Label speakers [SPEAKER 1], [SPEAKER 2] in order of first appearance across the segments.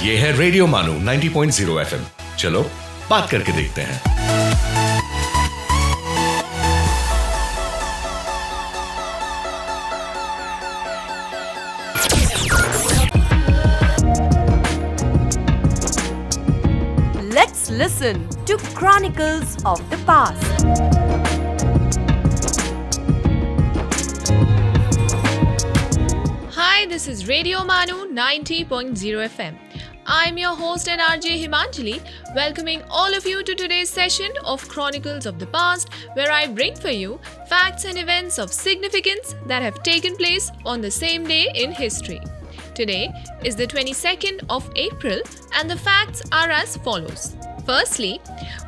[SPEAKER 1] ये है रेडियो मानो 90.0 FM। चलो बात करके देखते हैं।
[SPEAKER 2] Let's listen to Chronicles of the Past.
[SPEAKER 3] Hi, this is Radio Manu 90.0 FM. I'm your host and RJ Himanjali, welcoming all of you to today's session of Chronicles of the Past, where I bring for you facts and events of significance that have taken place on the same day in history. Today is the 22nd of April, and the facts are as follows. Firstly,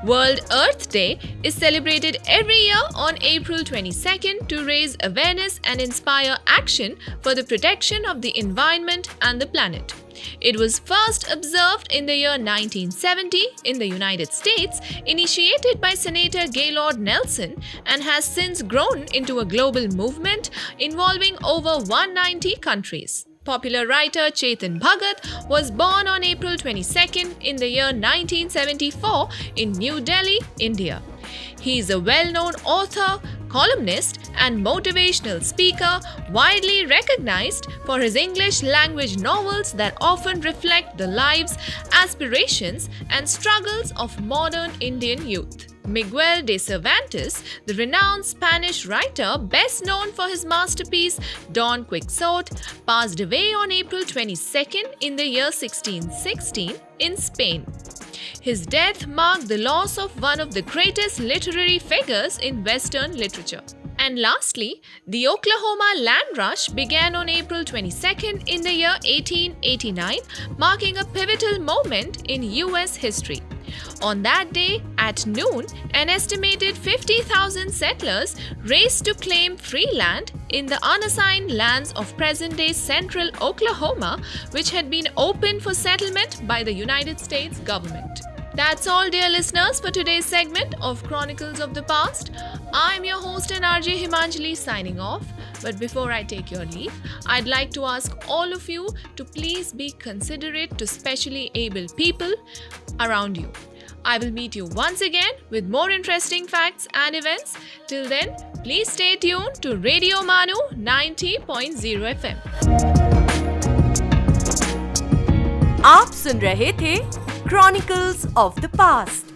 [SPEAKER 3] World Earth Day is celebrated every year on April 22nd to raise awareness and inspire action for the protection of the environment and the planet. It was first observed in the year 1970 in the United States, initiated by Senator Gaylord Nelson, and has since grown into a global movement involving over 190 countries. Popular writer Chetan Bhagat was born on April 22nd in the year 1974 in New Delhi, India. He is a well-known author, columnist, and motivational speaker, widely recognized for his English language novels that often reflect the lives, aspirations, and struggles of modern Indian youth. Miguel de Cervantes, the renowned Spanish writer best known for his masterpiece Don Quixote, passed away on April 22nd in the year 1616 in Spain. His death marked the loss of one of the greatest literary figures in Western literature. And lastly, the Oklahoma land rush began on April 22nd in the year 1889, marking a pivotal moment in US history. On that day, at noon, an estimated 50,000 settlers raced to claim free land in the unassigned lands of present-day central Oklahoma, which had been opened for settlement by the United States government. That's all, dear listeners, for today's segment of Chronicles of the Past. I'm your host and RJ Himanjali signing off. But before I take your leave, I'd like to ask all of you to please be considerate to specially able people around you. I will meet you once again with more interesting facts and events. Till then, please stay tuned to Radio Manu 90.0 FM.
[SPEAKER 2] आप सुन रहे थे Chronicles of the Past.